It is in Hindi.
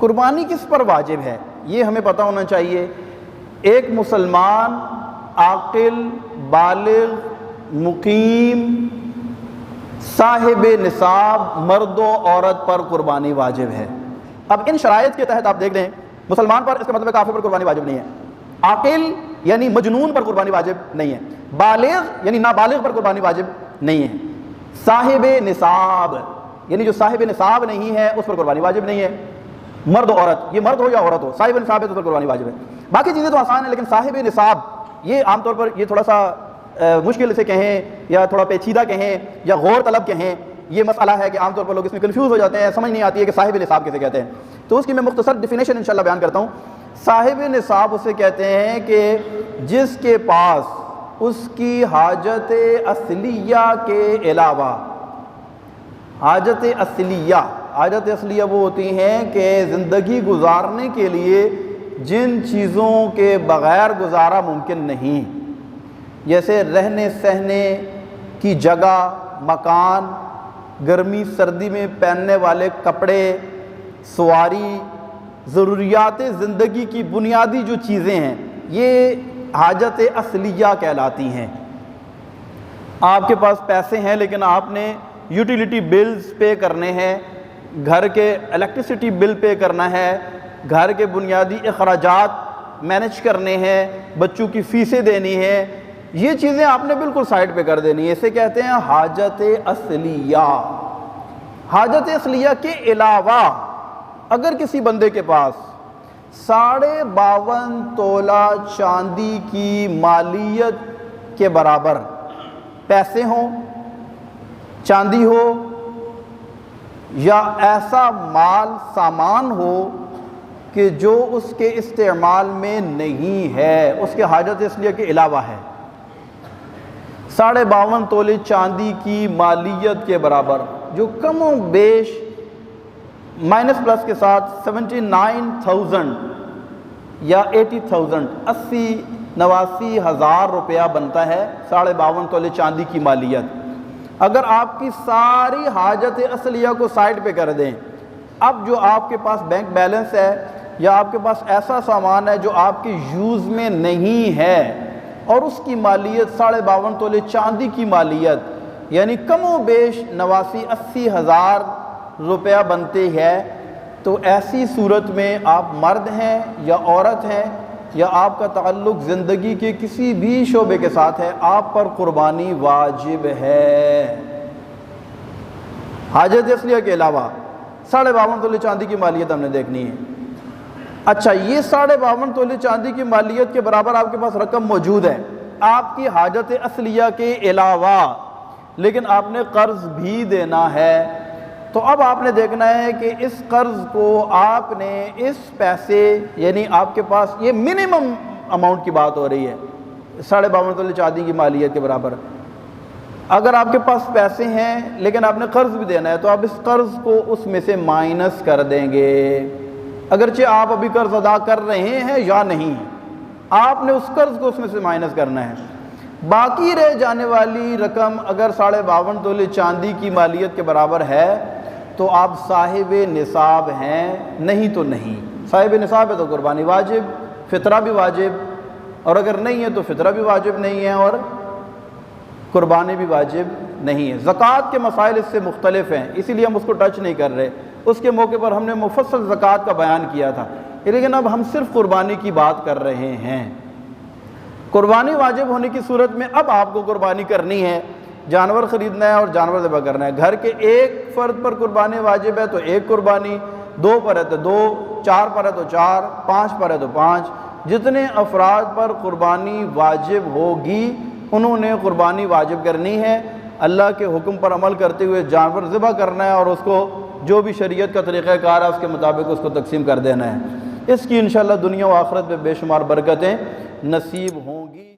कुर्बानी किस पर वाजिब है ये हमें पता होना चाहिए। एक मुसलमान आकिल बालिग मुकीम साहिब निसाब मर्द व औरत पर कुर्बानी वाजिब है। अब इन शराइत के तहत आप देख लें, मुसलमान पर, इसका मतलब काफिर पर कुर्बानी वाजिब नहीं है। आकिल यानी मजनून पर कुर्बानी वाजिब नहीं है। बालिग यानी नाबालिग पर कुर्बानी वाजिब नहीं है। साहिब निसाब यानी जो साहिब निसाब नहीं है उस पर कुर्बानी वाजिब नहीं है। मर्द औरत, ये मर्द हो या औरत हो, साहिब निसाब है तो उस पर कुर्बानी वाजिब है। बाकी चीज़ें तो आसान है, लेकिन साहिब निसाब ये आमतौर पर ये थोड़ा सा मुश्किल से कहें या थोड़ा पेचीदा कहें या गौर तलब कहें, ये मसला है कि आमतौर पर लोग इसमें कन्फ्यूज़ हो जाते हैं, समझ नहीं आती है कि साहिब निसाब किसे कहते हैं। तो उसकी मैं मुख्तसर डिफिनेशन इंशाल्लाह बयान करता हूँ। साहिब निसाब उसे कहते हैं कि जिसके पास उसकी हाजत असलिया के अलावा, हाजत असलिया वो होती हैं कि ज़िंदगी गुजारने के लिए जिन चीज़ों के बग़ैर गुजारा मुमकिन नहीं, जैसे रहने सहने की जगह, मकान, गर्मी सर्दी में पहनने वाले कपड़े, सवारी, ज़रूरियात ज़िंदगी की बुनियादी जो चीज़ें हैं, ये हाजत असलिया कहलाती हैं। आपके पास पैसे हैं लेकिन आपने यूटिलिटी बिल्स पे करने हैं, घर के इलेक्ट्रिसिटी बिल पे करना है, घर के बुनियादी अखराजात मैनेज करने हैं, बच्चों की फ़ीसें देनी है, ये चीज़ें आपने बिल्कुल साइड पे कर देनी है। इसे कहते हैं हाजत असलिया। हाजत असलिया के अलावा अगर किसी बंदे के पास 52.5 तोला चांदी की मालियत के बराबर पैसे हों, चांदी हो या ऐसा माल सामान हो कि जो उसके इस्तेमाल में नहीं है, उसके हाजत इसलिए के अलावा है, 52.5 तोले चांदी की मालियत के बराबर, जो कम व बेश माइनस प्लस के साथ 79,000 या 80,000 89 हज़ार रुपया बनता है 52.5 तोले चांदी की मालियत। अगर आपकी सारी हाजत असलिया को साइड पे कर दें, अब जो आपके पास बैंक बैलेंस है या आपके पास ऐसा सामान है जो आपके यूज़ में नहीं है और उसकी मालियत 52.5 तोले चांदी की मालियत यानी कमो बेश 89-80 हज़ार रुपया बनते है, तो ऐसी सूरत में आप मर्द हैं या औरत हैं या आपका ताल्लुक़ ज़िंदगी के किसी भी शोबे के साथ है, आप पर कुर्बानी वाजिब है। हाजत असलिया के अलावा 52.5 तोले चांदी की मालियत हमने देखनी है। अच्छा, ये 52.5 तोले चांदी की मालियत के बराबर आपके पास रकम मौजूद है आपकी हाजत असलिया के अलावा, लेकिन आपने कर्ज भी देना है। तो अब आपने देखना है कि इस कर्ज को आपने इस पैसे यानी आपके पास ये मिनिमम अमाउंट की बात हो रही है 52.5 तोले चांदी की मालियत के बराबर, अगर आपके पास पैसे हैं लेकिन आपने कर्ज भी देना है तो आप इस कर्ज को उसमें से माइनस कर देंगे। अगरचे आप अभी कर्ज अदा कर रहे हैं या नहीं, आपने उस कर्ज को उसमें से माइनस करना है। बाकी रह जाने वाली रकम अगर 52.5 तोले चांदी की मालियत के बराबर है तो आप साहिब निसाब हैं, नहीं तो नहीं। साहिब निसाब है तो कुर्बानी वाजिब, फितरा भी वाजिब, और अगर नहीं है तो फितरा भी वाजिब नहीं है और कुर्बानी भी वाजिब नहीं है। ज़कात के मसाइल इससे मुख्तलिफ हैं, इसीलिए हम उसको टच नहीं कर रहे। उसके मौके पर हमने मुफस्सल ज़कात का बयान किया था, लेकिन अब हम सिर्फ कुर्बानी की बात कर रहे हैं। कुर्बानी वाजिब होने की सूरत में अब आपको कुर्बानी करनी है, जानवर ख़रीदना है और जानवर ज़बह करना है। घर के एक फ़र्द पर कुर्बानी वाजिब है तो एक कुर्बानी, 2 पर है तो 2, 4 पर है तो 4, 5 पर है तो 5, जितने अफराद पर कुर्बानी वाजिब होगी उन्होंने कुर्बानी वाजिब करनी है। अल्लाह के हुक्म पर अमल करते हुए जानवर ज़बह करना है और उसको जो भी शरीयत का तरीक़ाकार है उसके मुताबिक उसको तकसीम कर देना है। इसकी इंशाअल्लाह दुनिया व आखिरत में बेशुमार बरकतें नसीब होंगी।